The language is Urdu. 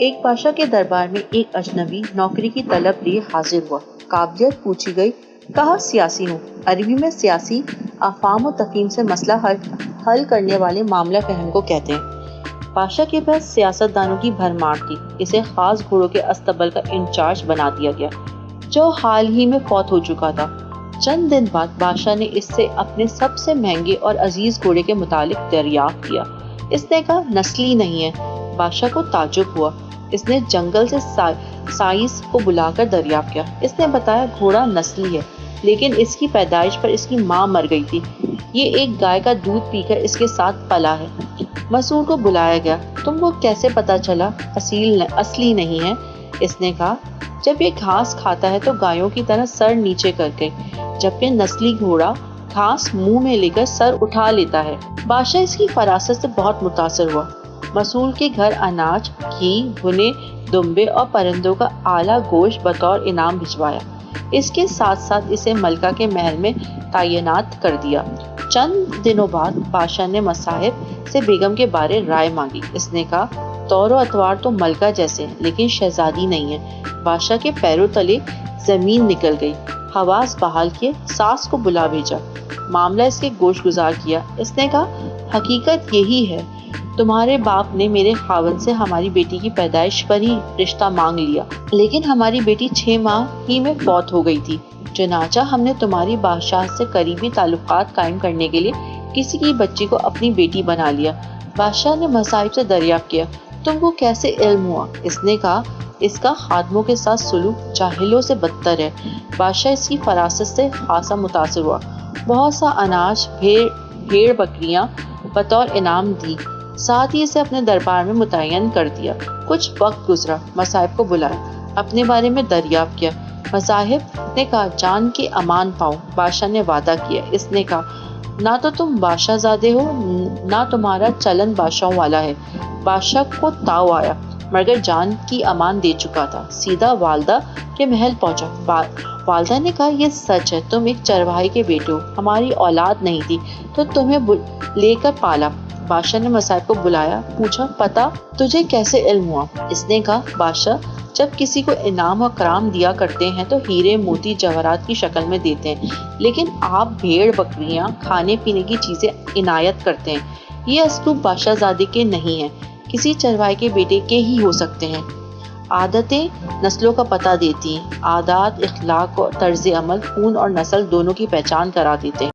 ایک بادشاہ کے دربار میں ایک اجنبی نوکری کی طلب لیے حاضر ہوا۔ قابلیت پوچھی گئی، کہا سیاسی ہوں۔ عربی میں سیاسی افہام و تفہیم سے مسئلہ حل کرنے والے معاملہ فہم کو کہتے ہیں۔ بادشاہ کے پاس سیاست دانوں کی بھرمار تھی۔ اسے خاص گھوڑوں کے استبل کا انچارج بنا دیا گیا جو حال ہی میں فوت ہو چکا تھا۔ چند دن بعد بادشاہ نے اس سے اپنے سب سے مہنگے اور عزیز گھوڑے کے متعلق دریافت کیا۔ اس نے کہا نسلی نہیں ہے۔ بادشاہ کو تعجب ہوا۔ اس نے جنگل سے سائنس کو بلا کر دریافت کیا۔ اس نے بتایا گھوڑا نسلی ہے لیکن اس کی پیدائش پر اس کی ماں مر گئی تھی۔ یہ ایک گائے کا دودھ پی کر اس کے ساتھ پلا ہے۔ مسعود کو بلایا گیا۔ تم کو کیسے پتا چلا اصلی نہیں ہے؟ اس نے کہا جب یہ گھاس کھاتا ہے تو گایوں کی طرح سر نیچے کر کے، جبکہ نسلی گھوڑا گھاس منہ میں لے کر سر اٹھا لیتا ہے۔ بادشاہ اس کی فراست سے بہت متاثر ہوا۔ مسعود کے گھر اناج، گھی، بھنے دمبے اور پرندوں کا اعلیٰ گوشت بطور انعام بھجوایا۔ اس کے ساتھ ساتھ اسے ملکہ کے محل میں تعینات کر دیا۔ چند دنوں بعد بادشاہ نے مصاحب سے بیگم کے بارے رائے مانگی۔ اس نے کہا طور و اطوار تو ملکہ جیسے ہیں لیکن شہزادی نہیں ہے۔ بادشاہ کے پیروں تلے زمین نکل گئی۔ حواس بحال کیے، ساس کو بلا بھیجا، معاملہ اس کے گوش گزار کیا۔ اس نے کہا حقیقت یہی ہے، تمہارے باپ نے میرے خاوند سے ہماری بیٹی کی پیدائش پر ہی رشتہ مانگ لیا، لیکن ہماری بیٹی 6 ماہ ہی میں فوت ہو گئی تھی۔ چنانچہ ہم نے تمہاری بادشاہ سے قریبی تعلقات قائم کرنے کے لیے کسی کی بچی کو اپنی بیٹی بنا لیا۔ بادشاہ نے مصاحب سے دریافت کیا تم کو کیسے علم ہوا؟ اس نے کہا اس کا خادموں کے ساتھ سلوک جاہلوں سے بدتر ہے۔ بادشاہ اس کی فراست سے خاصا متاثر ہوا۔ بہت سا اناج، بھیڑ بکریاں بطور انعام دی، ساتھ ہی اسے اپنے دربار میں متعین کر دیا۔ کچھ وقت گزرا، مصاحب کو بلایا، اپنے بارے میں دریافت کیا۔ مصاحب نے کہا جان کے امان پاؤں۔ بادشاہ نے وعدہ کیا۔ اس نے کہا نہ تو تم بادشاہ زادے ہو نہ تمہارا چلن بادشاہوں والا ہے۔ بادشاہ کو تاؤ آیا مگر جان کی امان دے چکا تھا۔ سیدھا والدہ کے محل پہنچا۔ والدہ نے کہا یہ سچ ہے، تم ایک چرواہے کے بیٹے ہو، ہماری اولاد نہیں تھی تو تمہیں لے کر پالا۔ بادشاہ نے مصاحب کو بلایا، پوچھا پتا تجھے کیسے علم ہوا؟ اس نے کہا بادشاہ جب کسی کو انعام و کرام دیا کرتے ہیں تو ہیرے موتی جواہرات کی شکل میں دیتے ہیں، لیکن آپ بھیڑ بکریاں کھانے پینے کی چیزیں عنایت کرتے ہیں۔ یہ اسلوب بادشاہ زادے کے نہیں ہیں، کسی چرواہے کے بیٹے کے ہی ہو سکتے ہیں۔ عادتیں نسلوں کا پتہ دیتی ہیں، عادات، اخلاق اور طرز عمل خون اور نسل دونوں کی پہچان کرا دیتے ہیں۔